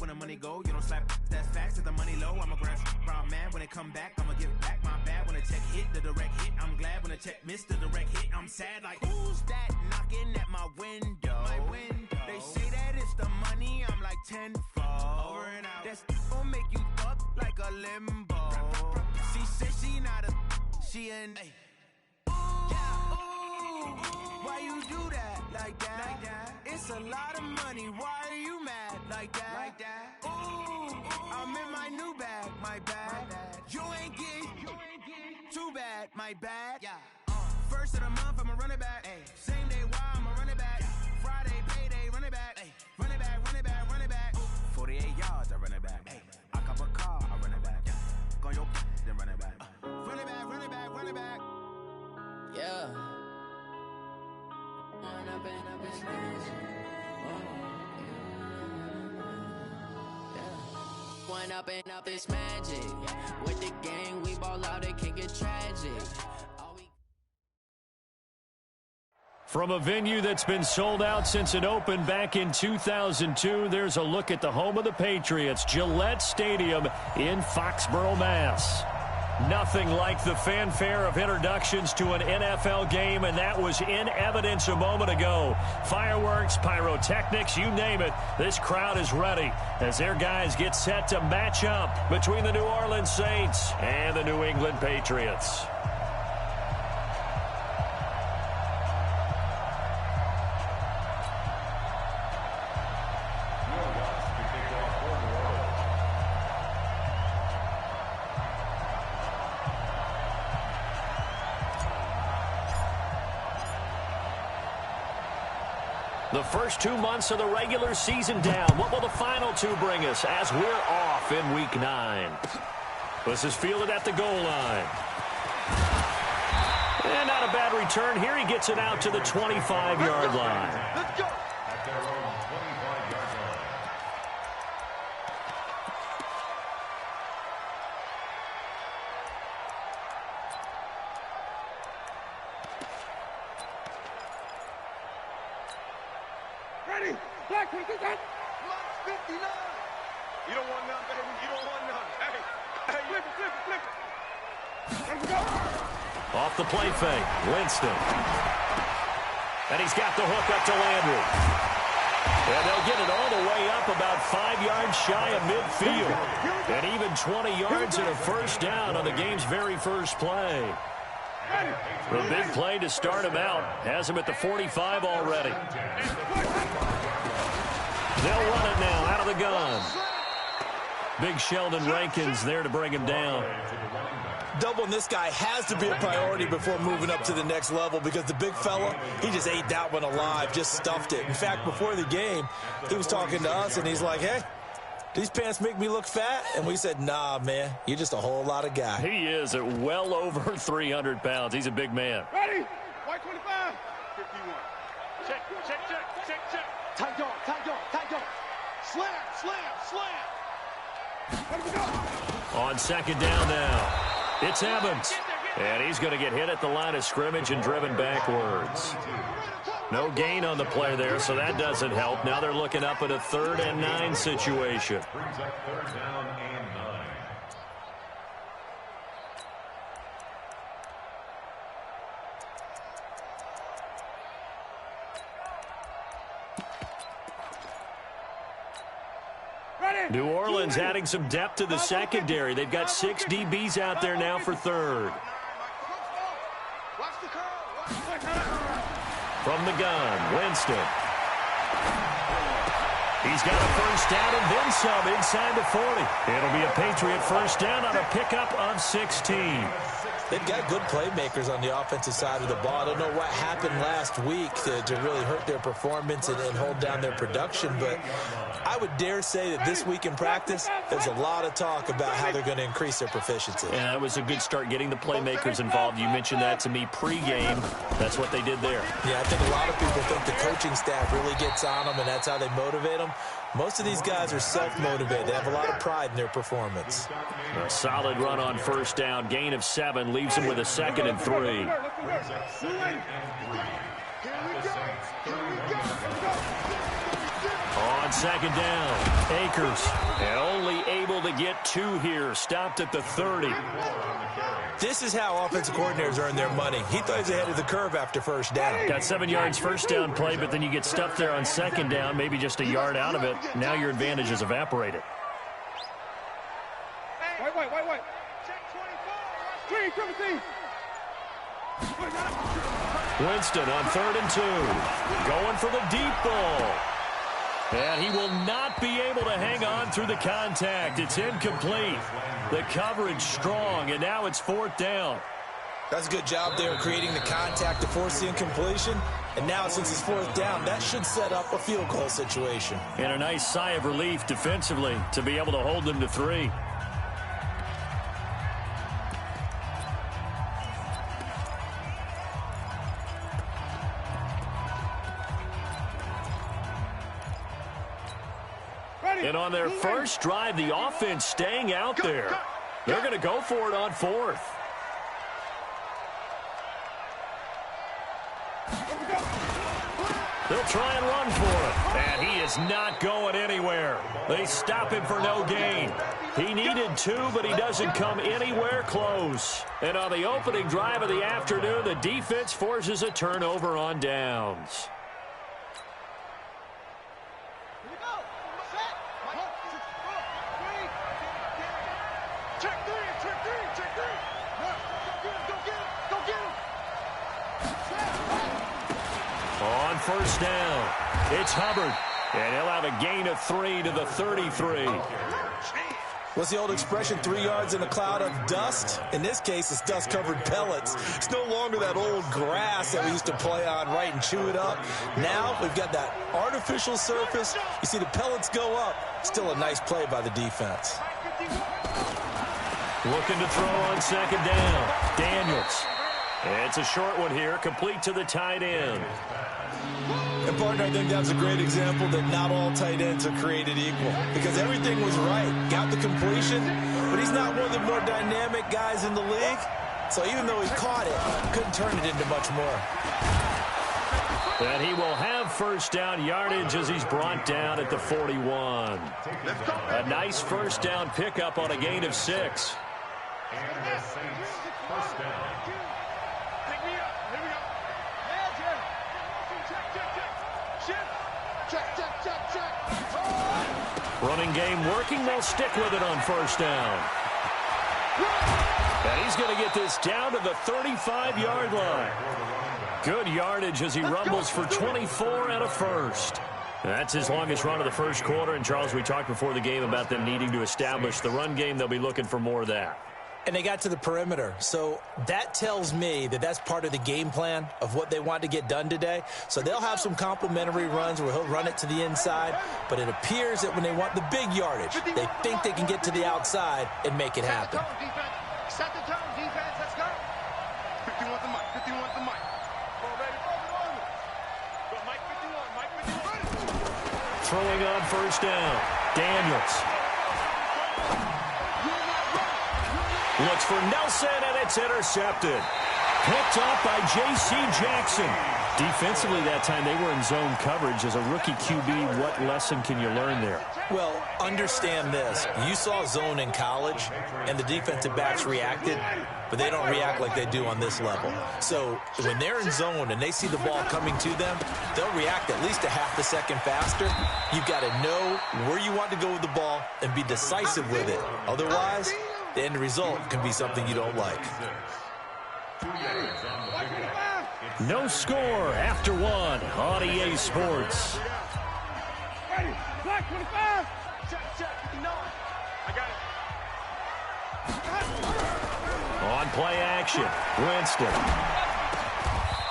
when the money go. You don't slap, that's facts. If the money low, I'm a grab round man. When it come back, I'ma give back my bad. When the check hit, the direct hit. I'm glad when the check missed the direct hit. I'm sad like, who's that knocking at my window? They say that it's the money, I'm like tenfold. Over and out. That's gon' make you up like a limbo. She said she not a, she an. Why you do that like that? It's a lot of money. Why are you mad like that? Ooh, I'm in my new bag, my bad. You ain't getting too bad, my bad. First of the month, I'ma run it back. Same day, why I'ma run it back. Friday, payday, run it back. Run it back, run it back, run it back. 48 yards, I run it back. I cop a car, I run it back. Go your then run it back. Run it back, run it back, run it back. Yeah. One up and up is magic. With the gang, we ball out, it can get tragic. From a venue that's been sold out since it opened back in 2002, there's a look at the home of the Patriots, Gillette Stadium in Foxborough, Mass. Nothing like the fanfare of introductions to an NFL game, and that was in evidence a moment ago. Fireworks, pyrotechnics, you name it. This crowd is ready as their guys get set to match up between the New Orleans Saints and the New England Patriots. The first 2 months of the regular season down. What will the final two bring us as we're off in Week 9? This is fielded at the goal line. And not a bad return. Here he gets it out to the 25-yard line. Let's go. Ready? Black, what is that? Block 59. You don't want none, baby. You don't want none. Hey, Flip it, flip it, flip it. Let's go. Off the play fake, Winston. And he's got the hook up to Landry. And they'll get it all the way up about 5 yards shy of midfield. And even 20 yards and a first down on the game's very first play. The big play to start him out has him at the 45 already. They'll run it now out of the gun. Big Sheldon Rankins there to bring him down. Doubling this guy has to be a priority before moving up to the next level because the big fella, he just ate that one alive, just stuffed it. In fact, before the game, he was talking to us, and he's like, hey, these pants make me look fat? And we said, nah, man, you're just a whole lot of guy. He is at well over 300 pounds. He's a big man. Ready? White 25. 51. Check, check, check, check, check. Tight dog, tight dog, tight dog. Slam, slam, slam. Let me go. On second down now. It's Evans. And he's going to get hit at the line of scrimmage and driven backwards. No gain on the play there, so that doesn't help. Now they're looking up at a 3rd and 9 situation. Brings up 3rd down and 9. New Orleans adding some depth to the secondary. They've got 6 DBs out there now for 3rd. From the gun, Winston. He's got a first down and then some inside the 40. It'll be a Patriot first down on a pickup of 16. They've got good playmakers on the offensive side of the ball. I don't know what happened last week to really hurt their performance and hold down their production, but I would dare say that this week in practice, there's a lot of talk about how they're going to increase their proficiency. Yeah, it was a good start getting the playmakers involved. You mentioned that to me pregame. That's what they did there. Yeah, I think a lot of people think the coaching staff really gets on them, and that's how they motivate them. Most of these guys are self-motivated. They have a lot of pride in their performance. A solid run on first down. Gain of 7 leaves them with a 2nd and 3. On second down, Akers, and only able to get 2 here, stopped at the 30. This is how offensive coordinators earn their money. He thought he was ahead of the curve after first down. Got 7 yards first down play, but then you get stuffed there on second down, maybe just a yard out of it. Now your advantage is evaporated. White. Green, triple team. Winston on 3rd and 2. Going for the deep ball. And he will not be able to hang on through the contact. It's incomplete. The coverage strong, and now it's 4th down. That's a good job there creating the contact to force the incompletion. And now since it's 4th down, that should set up a field goal situation. And a nice sigh of relief defensively to be able to hold them to 3. And on their first drive, the offense staying out there. They're going to go for it on 4th. They'll try and run for it. And he is not going anywhere. They stop him for no gain. He needed 2, but he doesn't come anywhere close. And on the opening drive of the afternoon, the defense forces a turnover on downs. On first down, it's Hubbard, and he'll have a gain of 3 to the 33. What's the old expression, 3 yards in a cloud of dust? In this case, it's dust-covered pellets. It's no longer that old grass that we used to play on, right, and chew it up. Now we've got that artificial surface. You see the pellets go up. Still a nice play by the defense. Looking to throw on second down. Daniels. It's a short one here, complete to the tight end. And, partner, I think that's a great example that not all tight ends are created equal. Because everything was right. Got the completion, but he's not one of the more dynamic guys in the league. So even though he caught it, couldn't turn it into much more. And he will have first down yardage as he's brought down at the 41. A nice first down pickup on a gain of 6. And the Saints first down. Running game working. They'll stick with it on first down. And he's going to get this down to the 35-yard line. Good yardage as he rumbles for 24 and a first. That's his longest run of the first quarter. And, Charles, we talked before the game about them needing to establish the run game. They'll be looking for more of that. And they got to the perimeter. So that tells me that that's part of the game plan of what they want to get done today. So they'll have some complimentary runs where he'll run it to the inside. But it appears that when they want the big yardage, they think they can get to the outside and make it happen. Set the tone, defense. Let's go. 51 the mic. 51 the mic. Go, baby. Go, Mike 51. Mike 51. Throwing on first down. Daniels. Looks for Nelson, and it's intercepted. Picked off by J.C. Jackson. Defensively that time, they were in zone coverage. As a rookie QB, what lesson can you learn there? Well, understand this. You saw zone in college, and the defensive backs reacted, but they don't react like they do on this level. So when they're in zone and they see the ball coming to them, they'll react at least a half a second faster. You've got to know where you want to go with the ball and be decisive with it. Otherwise, the end result can be something you don't like. No score after one on EA Sports. Ready. Black 25. Check. No. I got it. On play action, Winston.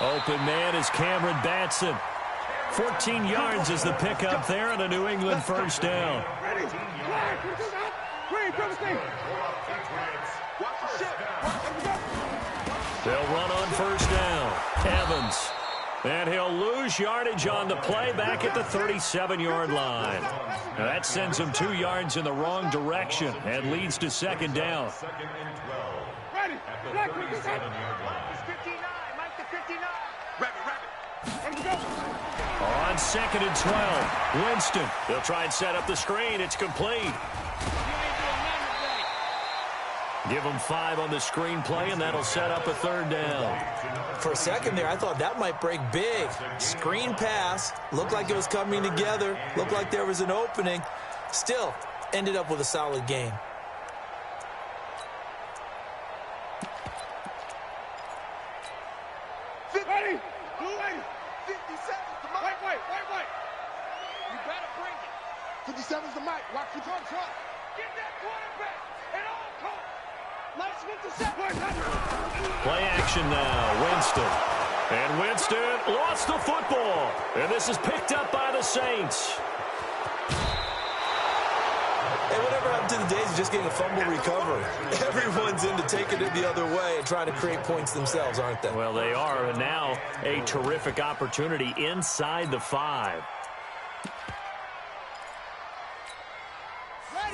Open man is Cameron Batson. 14 yards is the pickup there and a New England first down. Ready. Black 25. Green, triple team. They'll run on first down. Evans. And he'll lose yardage on the play back at the 37-yard line. Now that sends him 2 yards in the wrong direction and leads to second down. Ready. Black 55. Mike 59. Mike to 59. Rabbit. Ready to go. On 2nd and 12, Winston. They'll try and set up the screen. It's complete. Give them 5 on the screenplay, and that'll set up a 3rd down. For a second there, I thought that might break big. Screen pass. Looked like it was coming together. Looked like there was an opening. Still, ended up with a solid game. Ready? Blue lady. 50 seconds to Mike. Wait. You better bring it. 57's the mic. Watch your control. Get that quarterback at all costs. Let's 57. Play action now. Winston. And Winston lost the football. And this is picked up by the Saints. Hey, whatever happened to the days of just getting a fumble recovery? Everyone's into taking it the other way and trying to create points themselves, aren't they? Well, they are. And now a terrific opportunity inside the 5.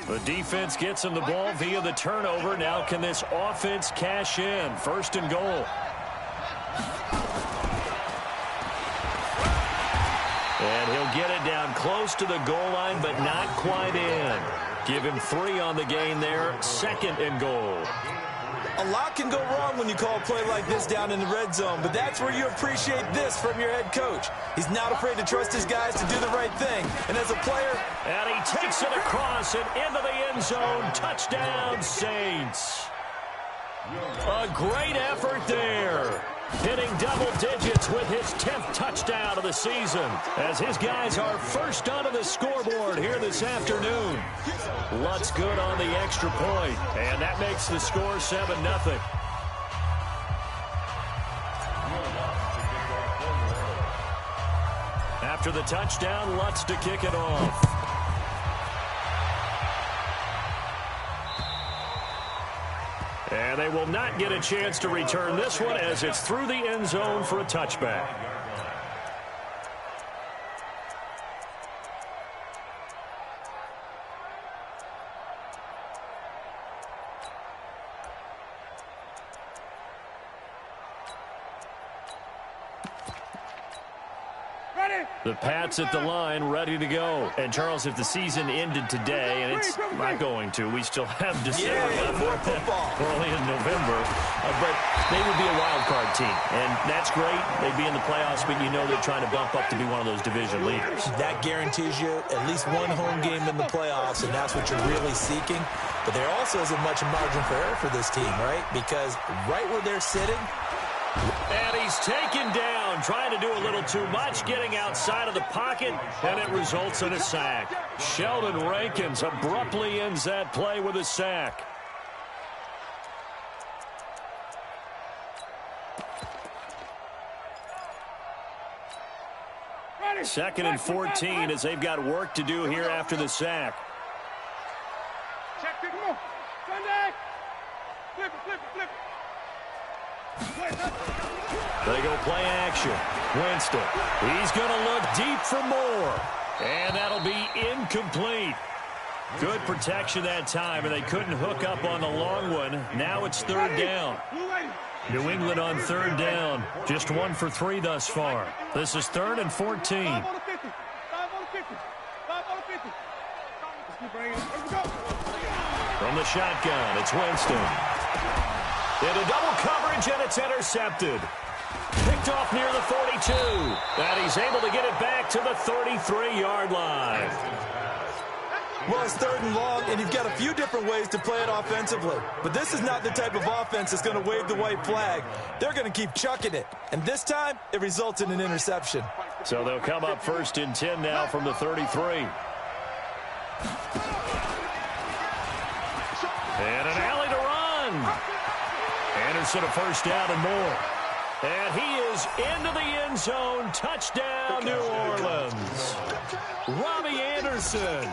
The defense gets him the ball via the turnover. Now can this offense cash in? 1st and goal. And he'll get it down close to the goal line, but not quite in. Give him 3 on the gain there. 2nd and goal. A lot can go wrong when you call a play like this down in the red zone, but that's where you appreciate this from your head coach. He's not afraid to trust his guys to do the right thing. And as a player... And he takes it across and into the end zone. Touchdown, Saints. A great effort there. Hitting double digits with his 10th touchdown of the season, as his guys are first onto the scoreboard here this afternoon. Lutz good on the extra point, and that makes the score 7-0. After the touchdown, Lutz to kick it off. And they will not get a chance to return this one as it's through the end zone for a touchback. The Pats at the line, ready to go. And, Charles, if the season ended today, and it's not going to, we still have December more football. early in November, but they would be a wild card team. And that's great. They'd be in the playoffs, but you know they're trying to bump up to be one of those division leaders. That guarantees you at least one home game in the playoffs, and that's what you're really seeking. But there also isn't much margin for error for this team, right? Because right where they're sitting... And he's taken down, trying to do a little too much, getting outside of the pocket, and it results in a sack. Sheldon Rankins abruptly ends that play with a sack. Second and 14 as they've got work to do here after the sack. Check it, come on. Sunday. Flip it. They go play action. Winston. He's going to look deep for more. And that'll be incomplete. Good protection that time, and they couldn't hook up on the long one. Now it's 3rd down. New England on 3rd down. Just 1 for 3 thus far. This is 3rd and 14. 5 on the 50. From the shotgun, it's Winston. Into double coverage, and it's intercepted. Picked off near the 42. And he's able to get it back to the 33-yard line. Well, it's 3rd and long, and you've got a few different ways to play it offensively. But this is not the type of offense that's going to wave the white flag. They're going to keep chucking it. And this time, it results in an interception. So they'll come up 1st and 10 now from the 33. And an alley to run. Anderson a 1st down and more. And he is into the end zone. Touchdown, New Orleans. Robbie Anderson.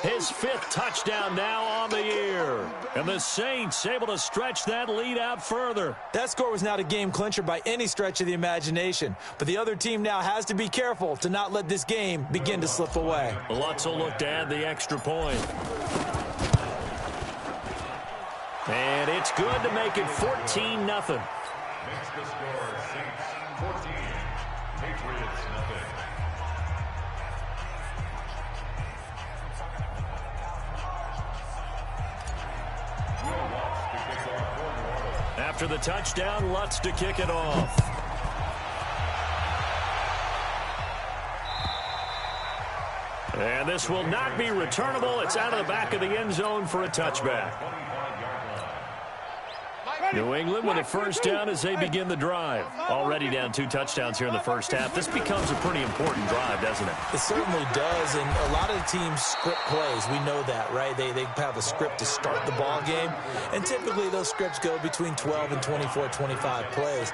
His 5th touchdown now on the year. And the Saints able to stretch that lead out further. That score was not a game clincher by any stretch of the imagination. But the other team now has to be careful to not let this game begin to slip away. Lutz will look to add the extra point. And it's good to make it 14-0. Makes the score Saints 14, Patriots 0. After the touchdown, Lutz to kick it off. And this will not be returnable. It's out of the back of the end zone for a touchback. New England with a first down as they begin the drive. Already down 2 touchdowns here in the first half. This becomes a pretty important drive, doesn't it? It certainly does, and a lot of the teams script plays. We know that, right? They have a script to start the ball game, and typically those scripts go between 12 and 24, 25 plays.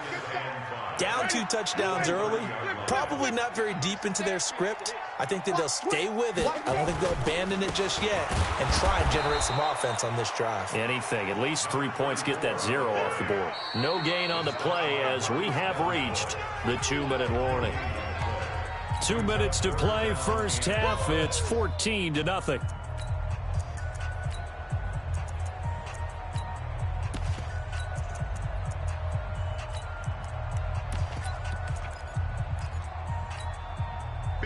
Down 2 touchdowns early, probably not very deep into their script. I think that they'll stay with it. I don't think they'll abandon it just yet and try and generate some offense on this drive. Anything. At least 3 points, get that 0 off the board. No gain on the play as we have reached the 2-minute warning. 2 minutes to play, first half. It's 14-0.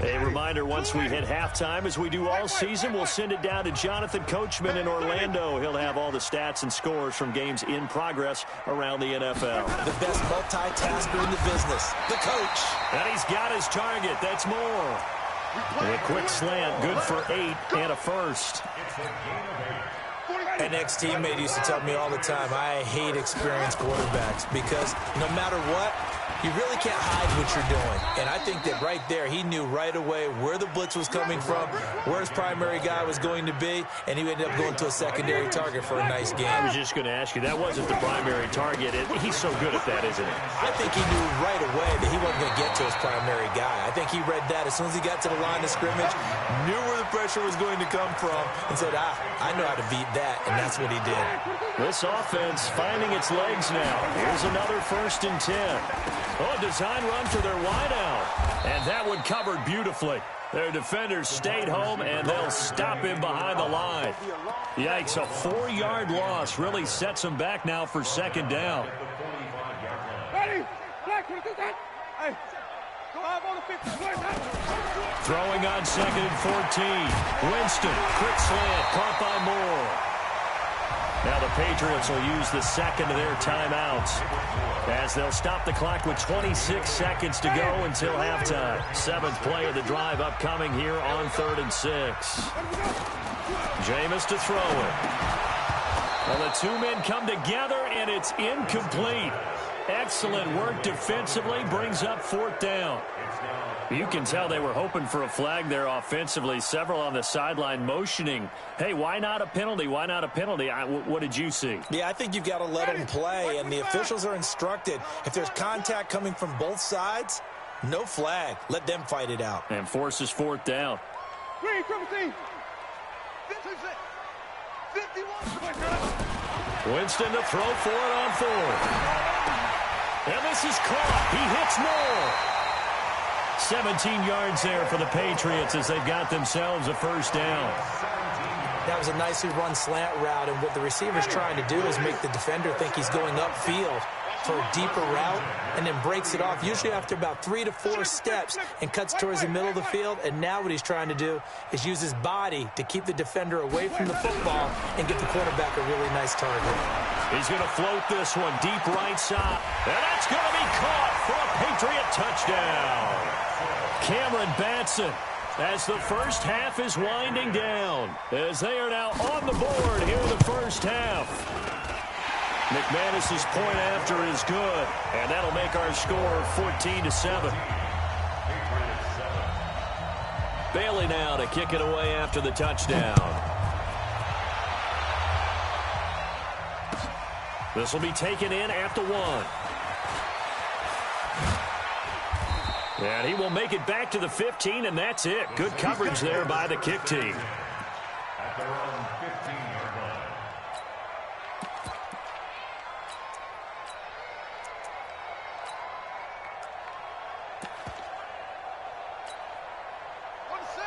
A reminder, once we hit halftime, as we do all season, we'll send it down to Jonathan Coachman in Orlando. He'll have all the stats and scores from games in progress around the NFL. The best multitasker in the business, the coach. And he's got his target. That's more. And a quick slant, good for 8 and a first. An ex-teammate used to tell me all the time, I hate experienced quarterbacks because no matter what, you really can't hide what you're doing. And I think that right there, he knew right away where the blitz was coming from, where his primary guy was going to be, and he ended up going to a secondary target for a nice game. I was just going to ask you, that wasn't the primary target. He's so good at that, isn't he? I think he knew right away that he wasn't going to get to his primary guy. I think he read that as soon as he got to the line of scrimmage, knew where the pressure was going to come from, and said, I know how to beat that, and that's what he did. This offense finding its legs now. Here's another 1st and 10. Oh, design run for their wideout. And that one covered beautifully. Their defenders stayed home, and they'll stop him behind the line. Yikes, a 4-yard loss really sets them back now for 2nd down. Throwing on 2nd and 14. Winston, quick slant, caught by Moore. Now the Patriots will use the 2nd of their timeouts as they'll stop the clock with 26 seconds to go until halftime. 7th play of the drive upcoming here on 3rd and 6. Jameis to throw it. Well, the 2 men come together, and it's incomplete. Excellent work defensively, brings up 4th down. You can tell they were hoping for a flag there offensively. Several on the sideline motioning, hey, why not a penalty? Why not a penalty? What did you see? Yeah, I think you've got to let them play, and the officials are instructed. If there's contact coming from both sides, no flag. Let them fight it out. And forces 4th down. Winston to throw for it on 4th. And this is caught. He hits Moore. 17 yards there for the Patriots as they've got themselves a 1st down. That was a nicely run slant route, and what the receiver's trying to do is make the defender think he's going upfield for a deeper route and then breaks it off, usually after about 3 to 4 steps, and cuts towards the middle of the field. And now what he's trying to do is use his body to keep the defender away from the football and get the quarterback a really nice target. He's going to float this one deep right side, and that's going to be caught for a Patriot touchdown. Cameron Batson, as the first half is winding down, as they are now on the board here in the first half. McManus's point after is good, and that'll make our score 14-7. Bailey now to kick it away after the touchdown. This will be taken in at the 1. And he will make it back to the 15, and that's it. Good coverage there by the kick team. At their own 15-yard line.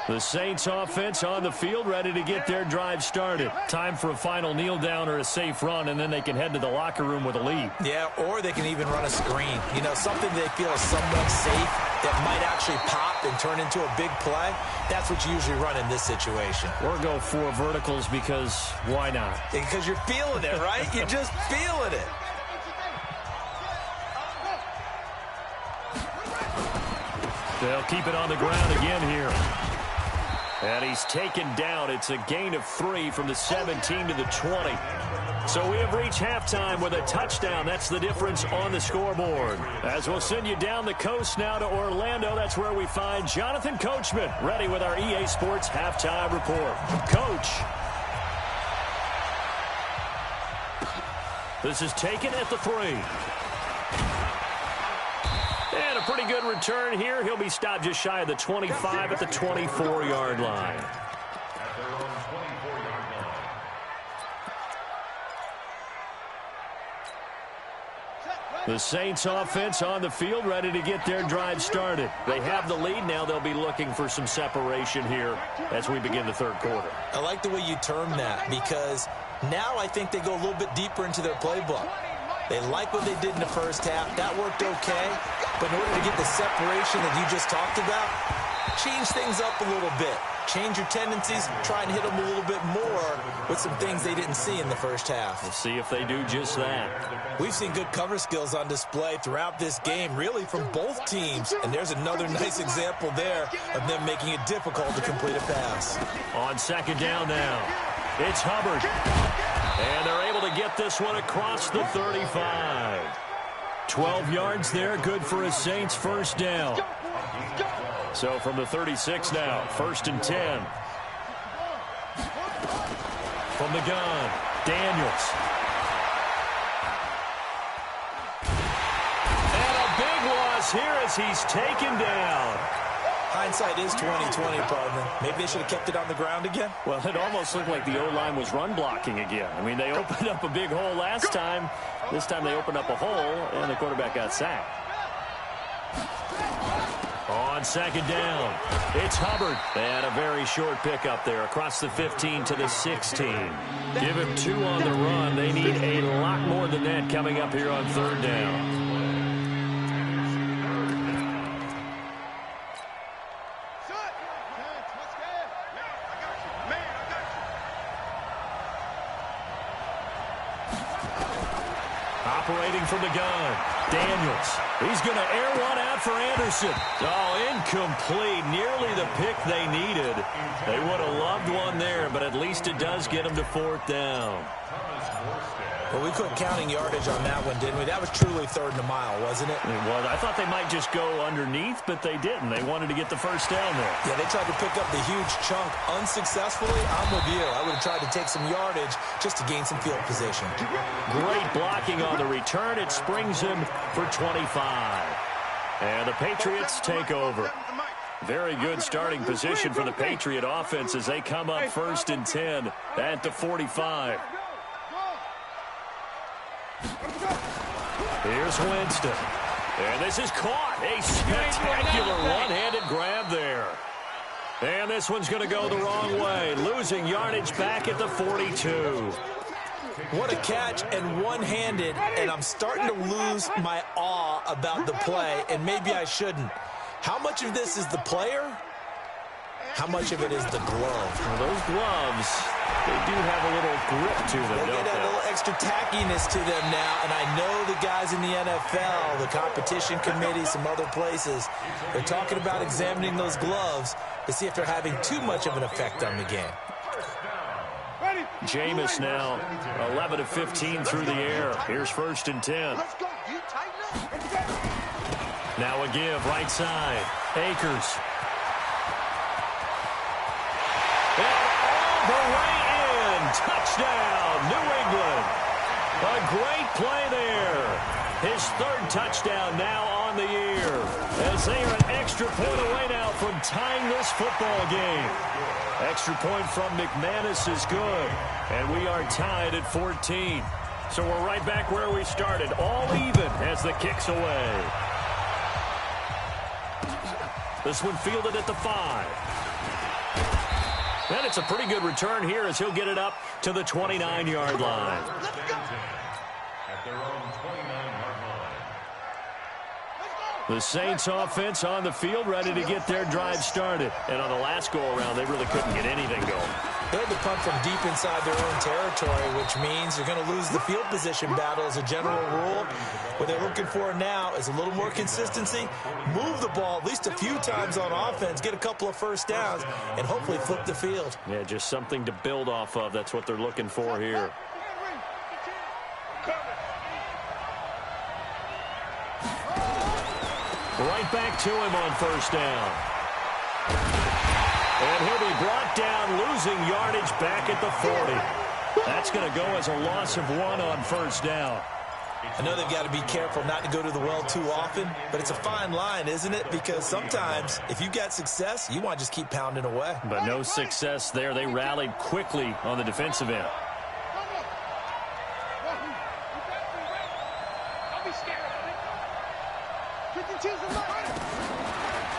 The Saints offense on the field, ready to get their drive started. Time for a final kneel down or a safe run, and then they can head to the locker room with a lead. Yeah, or they can even run a screen. You know, something they feel is somewhat safe that might actually pop and turn into a big play. That's what you usually run in this situation. Or go 4 verticals because why not? Because you're feeling it, right? You're just feeling it. They'll keep it on the ground again here. And he's taken down. It's a gain of 3 from the 17 to the 20. So we have reached halftime with a touchdown. That's the difference on the scoreboard. As we'll send you down the coast now to Orlando, that's where we find Jonathan Coachman, ready with our EA Sports halftime report. Coach. This is taken at the 3. And a pretty good return here. He'll be stopped just shy of the 25 at the 24-yard line. The Saints offense on the field, ready to get their drive started. They have the lead. Now they'll be looking for some separation here as we begin the third quarter. I like the way you term that, because now I think they go a little bit deeper into their playbook. They like what they did in the first half. That worked okay. But in order to get the separation that you just talked about, change things up a little bit. Change your tendencies. Try and hit them a little bit more with some things they didn't see in the first half. We'll see if they do just that. We've seen good cover skills on display throughout this game, really from both teams. And there's another nice example there of them making it difficult to complete a pass. On second down now, it's Hubbard. And they're able to get this one across the 35. 12 yards there, good for a Saints first down. So from the 36 now, 1st and 10. From the gun, Daniels. And a big loss here as he's taken down. Hindsight is 20/20, partner. Maybe they should have kept it on the ground again. Well, it almost looked like the O-line was run blocking again. I mean, they opened up a big hole last time. This time they opened up a hole, and the quarterback got sacked. On second down, it's Hubbard. They had a very short pickup there across the 15 to the 16. Give him 2 on the run. They need a lot more than that coming up here on third down. Operating from the gun, Daniels. He's going to air one out for Anderson. Oh, incomplete. Nearly the pick they needed. They would have loved one there, but at least it does get them to 4th down. Well, we quit counting yardage on that one, didn't we? That was truly 3rd and a mile, wasn't it? It was. I thought they might just go underneath, but they didn't. They wanted to get the first down there. Yeah, they tried to pick up the huge chunk unsuccessfully. I'm with you. I would have tried to take some yardage just to gain some field position. Great blocking on the return. It springs him for 25. And the Patriots take over. Very good starting position for the Patriot offense as they come up 1st and 10 at the 45. Here's Winston. And this is caught. A spectacular one-handed grab there. And this one's going to go the wrong way. Losing yardage back at the 42. What a catch and one-handed. And I'm starting to lose my awe about the play. And maybe I shouldn't. How much of this is the player? How much of it is the glove? Well, those gloves, they do have a little grip to them, they don't get a little extra tackiness to them now, and I know the guys in the NFL, the competition committee, some other places, they're talking about examining those gloves to see if they're having too much of an effect on the game. Jameis now 11 of 15 through the air. Here's 1st and 10. Now a give, right side. Akers. And all the way in. Touchdown, New England. A great play there. His 3rd touchdown now on the year. As they are an extra point away now from tying this football game. Extra point from McManus is good. And we are tied at 14. So we're right back where we started. All even as the kick's away. This one fielded at the 5. And it's a pretty good return here as he'll get it up to the 29-yard line. At their own 29-yard line. The Saints offense on the field ready to get their drive started. And on the last go-around, they really couldn't get anything going. They had to punt from deep inside their own territory, which means you're going to lose the field position battle as a general rule. What they're looking for now is a little more consistency, move the ball at least a few times on offense, get a couple of first downs, and hopefully flip the field. Yeah, just something to build off of. That's what they're looking for here. Right back to him on first down. And he'll be brought down, losing yardage back at the 40. That's going to go as a loss of 1 on first down. I know they've got to be careful not to go to the well too often, but it's a fine line, isn't it? Because sometimes if you got success, you want to just keep pounding away. But no success there. They rallied quickly on the defensive end.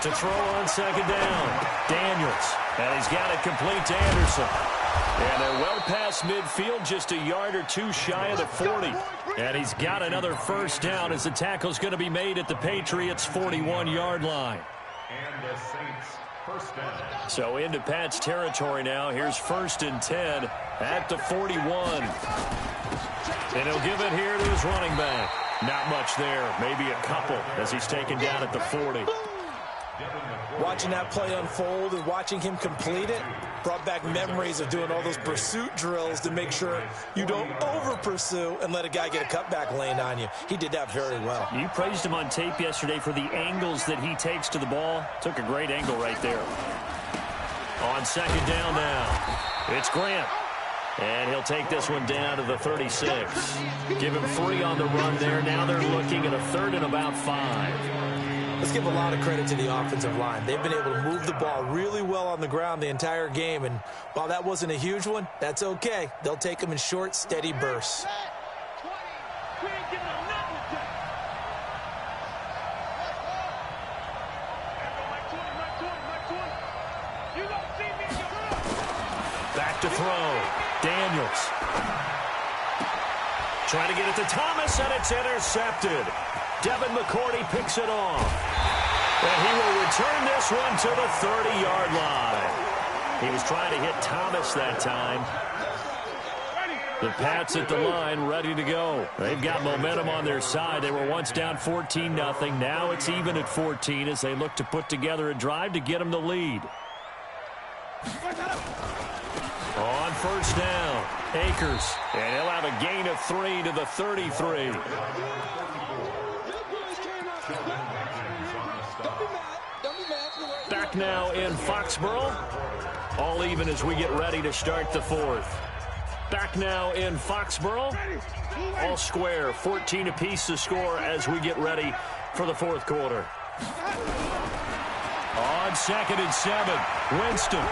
To throw on second down, Daniels. And he's got it complete to Anderson. And they're well past midfield, just a yard or two shy of the 40. And he's got another first down as the tackle's going to be made at the Patriots' 41-yard line. And the Saints first down. So into Pat's territory now. Here's 1st and 10 at the 41. And he'll give it here to his running back. Not much there, maybe a couple as he's taken down at the 40. Watching that play unfold and watching him complete it brought back memories of doing all those pursuit drills to make sure you don't over-pursue and let a guy get a cutback lane on you. He did that very well. You praised him on tape yesterday for the angles that he takes to the ball. Took a great angle right there. On second down now, it's Grant. And he'll take this one down to the 36. Give him 3 on the run there. Now they're looking at a 3rd and about 5. Let's give a lot of credit to the offensive line. They've been able to move the ball really well on the ground the entire game. And while that wasn't a huge one, that's okay. They'll take them in short, steady bursts. Back to throw. Daniels. Trying to get it to Thomas, and it's intercepted. Devin McCourty picks it off. And he will return this one to the 30-yard line. He was trying to hit Thomas that time. The Pats at the line, ready to go. They've got momentum on their side. They were once down 14-0. Now it's even at 14 as they look to put together a drive to get them the lead. On first down, Akers. And he'll have a gain of 3 to the 33. Back now in Foxborough. All even as we get ready to start the 4th. Back now in Foxborough. All square, 14 apiece to score as we get ready for the 4th quarter. On 2nd and 7, Winston.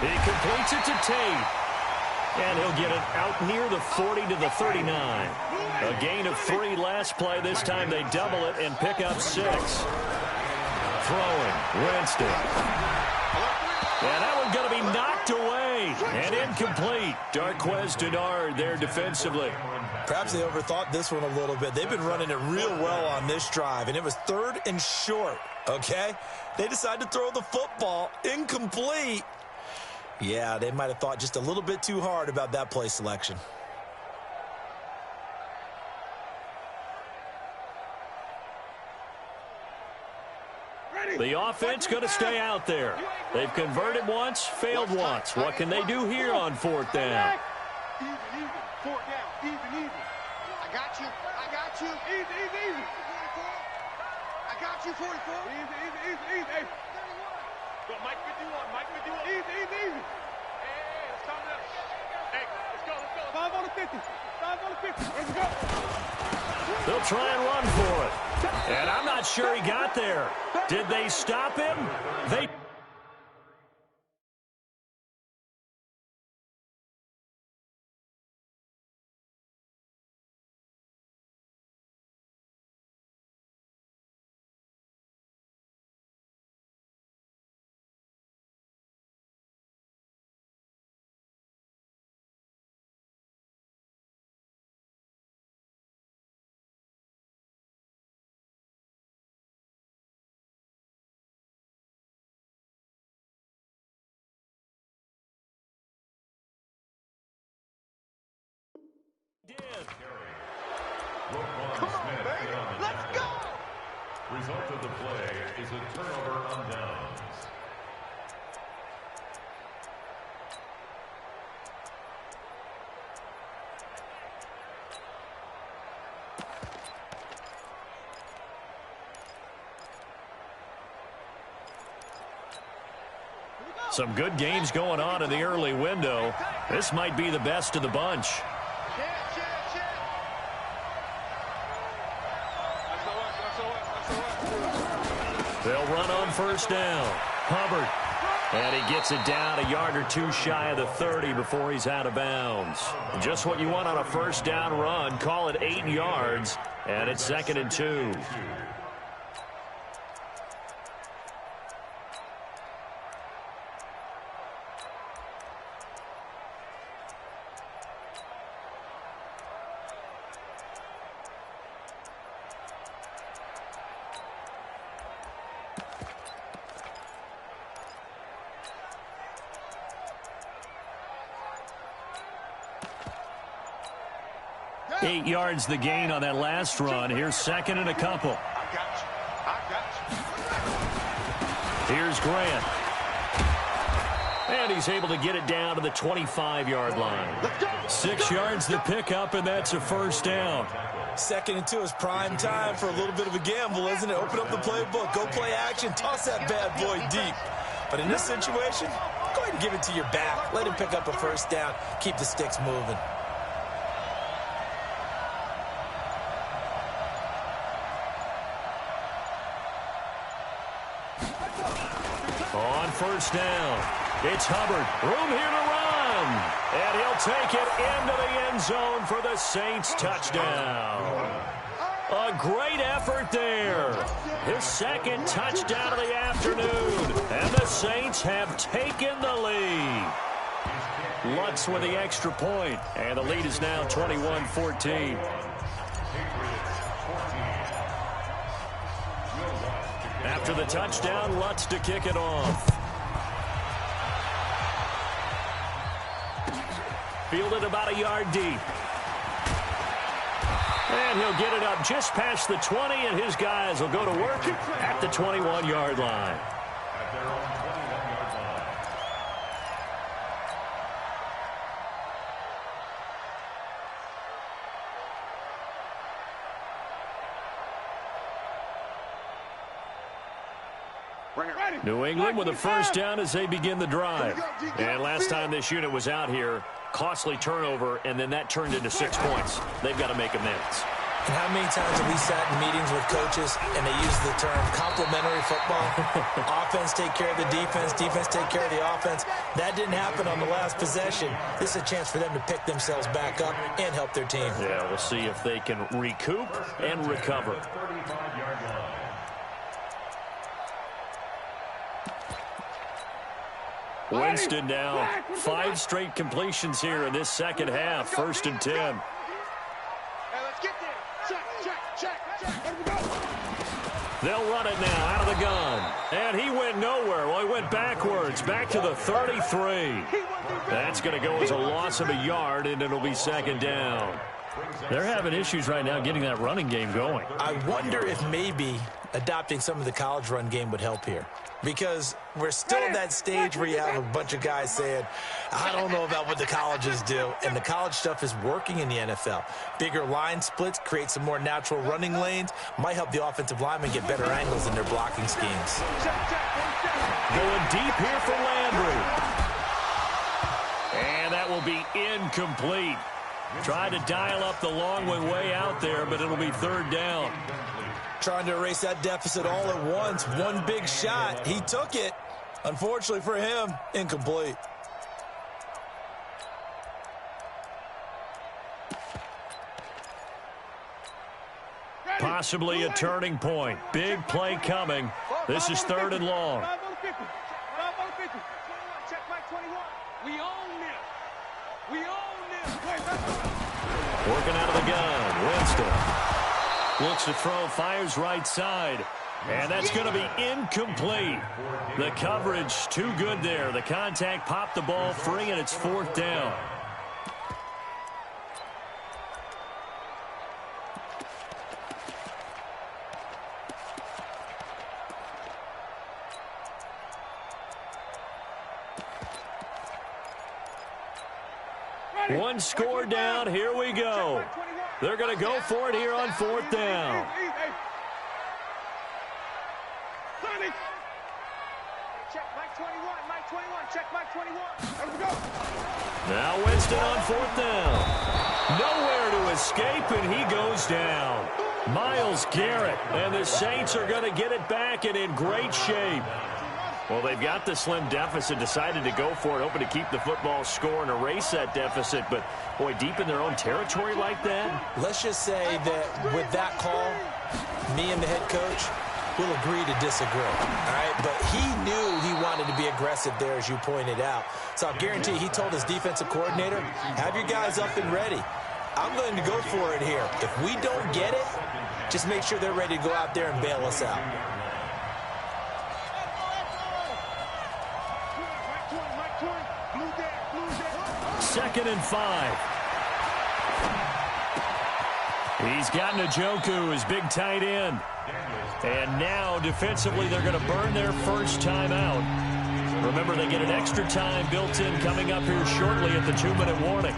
He completes it to Tate. And he'll get it out near the 40 to the 39. A gain of 3 last play. This time they double it and pick up 6. Throwing, Winston. And that one's going to be knocked away and incomplete. Darquez Denard there defensively. Perhaps they overthought this one a little bit. They've been running it real well on this drive, and it was 3rd and short, okay? They decided to throw the football incomplete. Yeah, they might have thought just a little bit too hard about that play selection. The offense going to stay out there. They've converted once, failed once. What can they do here on 4th down? Easy, easy. 4th down. Easy, easy. I got you. I got you. Easy, easy, easy. I got you, 44. Easy, easy, easy, easy. Hey. Go, Mike 51. Mike 51. Easy, easy, easy. Hey, let's calm down. Hey, let's go, let's go. 5 on the 50. 5 on the 50. Let's go. They'll try and run for it. And I'm not sure he got there. Did they stop him? They Smith. Come on, baby. Let's go. Result of the play is a turnover on downs. Some good games going on in the early window. This might be the best of the bunch. They'll run on first down. Hubbard. And he gets it down a yard or two shy of the 30 before he's out of bounds. Just what you want on a first down run. Call it 8 yards. And it's 2nd and 2. Eight yards the gain on that last run. Here's 2nd and a couple. I got you. Here's Grant. And he's able to get it down to the 25-yard line. 6 yards the pickup, and that's a first down. 2nd and 2 is prime time for a little bit of a gamble, isn't it? Open up the playbook. Go play action. Toss that bad boy deep. But in this situation, go ahead and give it to your back. Let him pick up a first down. Keep the sticks moving. On first down, it's Hubbard. Room here to run. And he'll take it into the end zone for the Saints touchdown. A great effort there. His 2nd touchdown of the afternoon. And the Saints have taken the lead. Lutz with the extra point. And the lead is now 21-14. After the touchdown, Lutz to kick it off. Fielded about a yard deep. And he'll get it up just past the 20, and his guys will go to work at the 21-yard line. At their own 21-yard line. New England with a first down as they begin the drive. And last time this unit was out here, costly turnover, and then that turned into 6 points. They've got to make amends. And how many times have we sat in meetings with coaches and they use the term complementary football? Offense take care of the defense, defense take care of the offense. That didn't happen on the last possession. This is a chance for them to pick themselves back up and help their team. Yeah, we'll see if they can recoup and recover. Winston now 5 straight completions here in this second half. 1st and 10. Hey, let's get there. Check. Let him go. They'll run it now out of the gun. And he went nowhere. Well, he went backwards, back to the 33. That's going to go as a loss of a yard, and it'll be 2nd down. They're having issues right now getting that running game going. I wonder if maybe adopting some of the college run game would help here. Because we're still at that stage where you have a bunch of guys saying, I don't know about what the colleges do. And the college stuff is working in the NFL. Bigger line splits, create some more natural running lanes, might help the offensive linemen get better angles in their blocking schemes. Going deep here for Landry. And that will be incomplete. Trying to dial up the long way out there, but it'll be 3rd down. Trying to erase that deficit all at once. One big shot. He took it. Unfortunately for him, incomplete. Possibly a turning point. Big play coming. This is 3rd and long. Working out of the gun. Winston looks to throw, fires right side. And that's going to be incomplete. The coverage too good there. The contact popped the ball free, and it's 4th down. One score down. Here we go. They're going to go for it here on 4th down. Check Mike 21. Mike 21. Check Mike 21. There we go. Now Winston on 4th down. Nowhere to escape, and he goes down. Myles Garrett, and the Saints are going to get it back and in great shape. Well, they've got the slim deficit, decided to go for it, hoping to keep the football score and erase that deficit. But, boy, deep in their own territory like that. Let's just say that with that call, me and the head coach will agree to disagree, all right? But he knew he wanted to be aggressive there, as you pointed out. So I'll guarantee he told his defensive coordinator, have your guys up and ready. I'm going to go for it here. If we don't get it, just make sure they're ready to go out there and bail us out. Second and 5. He's got Njoku, his big tight end. And now, defensively, they're going to burn their first time out. Remember, they get an extra time built in coming up here shortly at the 2-minute warning.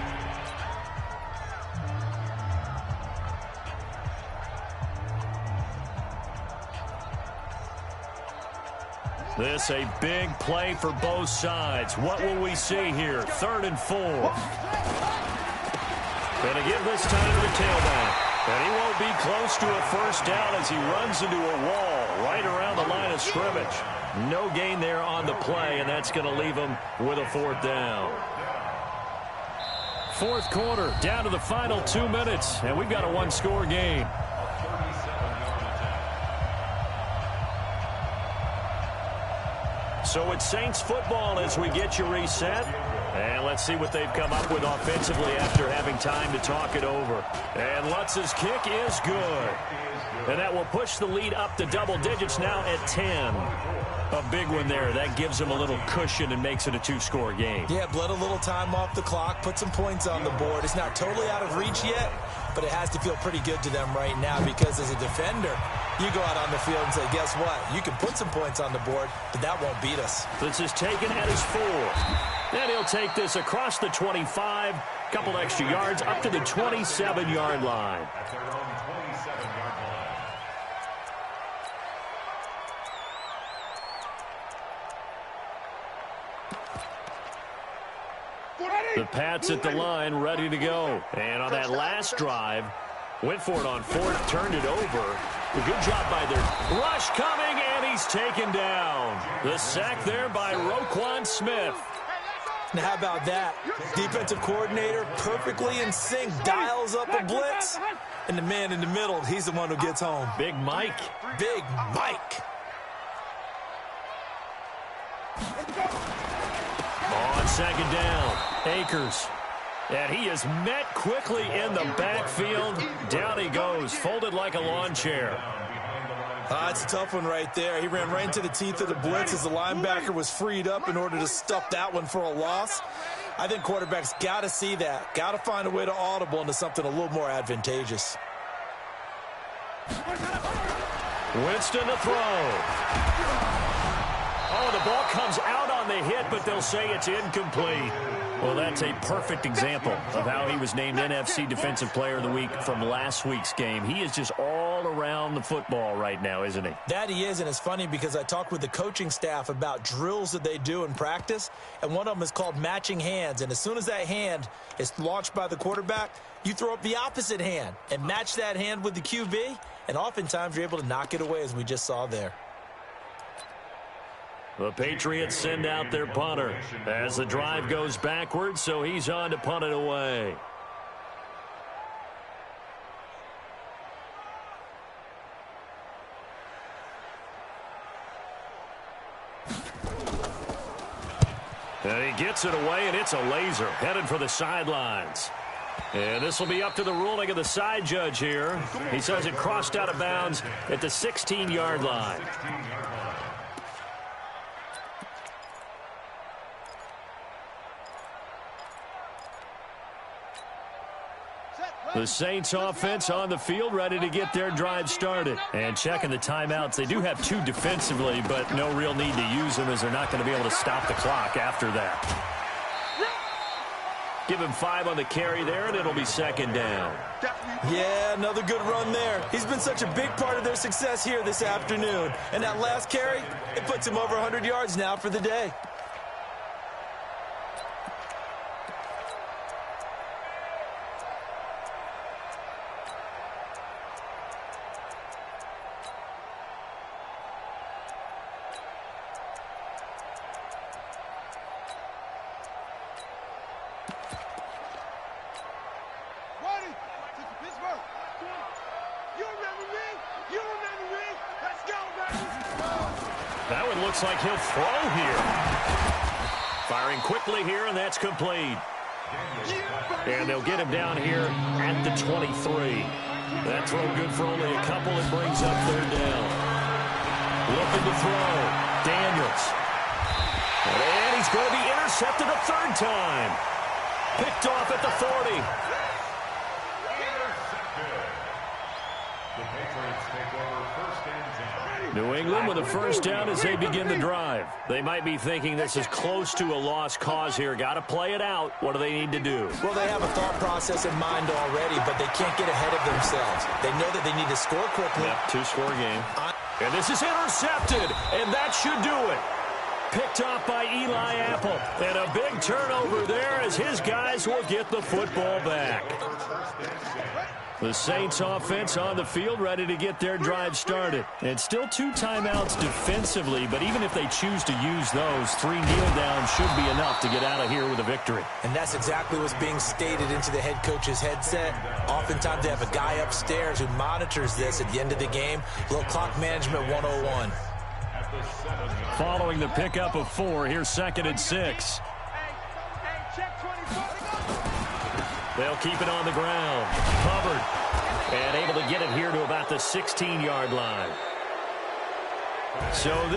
This a big play for both sides. What will we see here? 3rd and 4. Going to give this time to the tailback. And he won't be close to a first down as he runs into a wall right around the line of scrimmage. No gain there on the play, and that's going to leave him with a 4th down. 4th quarter, down to the final 2 minutes, and we've got a 1-score game. So it's Saints football as we get you reset. And let's see what they've come up with offensively after having time to talk it over. And Lutz's kick is good. And that will push the lead up to double digits now at 10. A big one there. That gives them a little cushion and makes it a 2-score game. Yeah, bled a little time off the clock, put some points on the board. It's not totally out of reach yet, but it has to feel pretty good to them right now because as a defender, you go out on the field and say, guess what? You can put some points on the board, but that won't beat us. This is taken at his 4. And he'll take this across the 25, couple extra yards up to the 27-yard line. At their own 27-yard line. The Pats at the line, ready to go. And on that last drive, went for it on 4th, turned it over. A good job by their rush coming, and he's taken down. The sack there by Roquan Smith. Now, how about that? Defensive coordinator perfectly in sync, dials up a blitz, and the man in the middle, he's the one who gets home. Big Mike. Big Mike. On 2nd down, Akers. And he is met quickly in the backfield. Down he goes, folded like a lawn chair. It's a tough one right there. He ran right into the teeth of the blitz as the linebacker was freed up in order to stuff that one for a loss. I think quarterbacks got to see that. Got to find a way to audible into something a little more advantageous. Winston to throw. Oh, the ball comes out on the hit, but they'll say it's incomplete. Well, that's a perfect example of how he was named NFC Defensive Player of the Week from last week's game. He is just all around the football right now, isn't he? That he is, and it's funny because I talked with the coaching staff about drills that they do in practice, and one of them is called matching hands. And as soon as that hand is launched by the quarterback, you throw up the opposite hand and match that hand with the QB, and oftentimes you're able to knock it away, as we just saw there. The Patriots send out their punter as the drive goes backwards, so he's on to punt it away. And he gets it away, and it's a laser headed for the sidelines. And this will be up to the ruling of the side judge here. He says it crossed out of bounds at the 16-yard line. The Saints offense on the field, ready to get their drive started. And checking the timeouts. They do have 2 defensively, but no real need to use them as they're not going to be able to stop the clock after that. Give him 5 on the carry there, and it'll be second down. Yeah, another good run there. He's been such a big part of their success here this afternoon. And that last carry, it puts him over 100 yards now for the day. That one looks like he'll throw here. Firing quickly here, and that's complete. And they'll get him down here at the 23. That throw good for only a couple. It brings up third down. Looking to throw. Daniels. And he's going to be intercepted a third time. Picked off at the 40. The Patriots take over first and 10. New England with a first down as they begin the drive. They might be thinking this is close to a lost cause here. Got to play it out. What do they need to do? Well, they have a thought process in mind already, but they can't get ahead of themselves. They know that they need to score quickly. Yep, 2-score game. And this is intercepted, and that should do it. Picked off by Eli Apple. And a big turnover there as his guys will get the football back. The Saints offense on the field ready to get their drive started. And still 2 timeouts defensively, but even if they choose to use those, 3 kneel downs should be enough to get out of here with a victory. And that's exactly what's being stated into the head coach's headset. Oftentimes they have a guy upstairs who monitors this at the end of the game. Little clock management 101. Following the pickup of 4, here's 2nd and 6. They'll keep it on the ground. Covered. And able to get it here to about the 16-yard line. So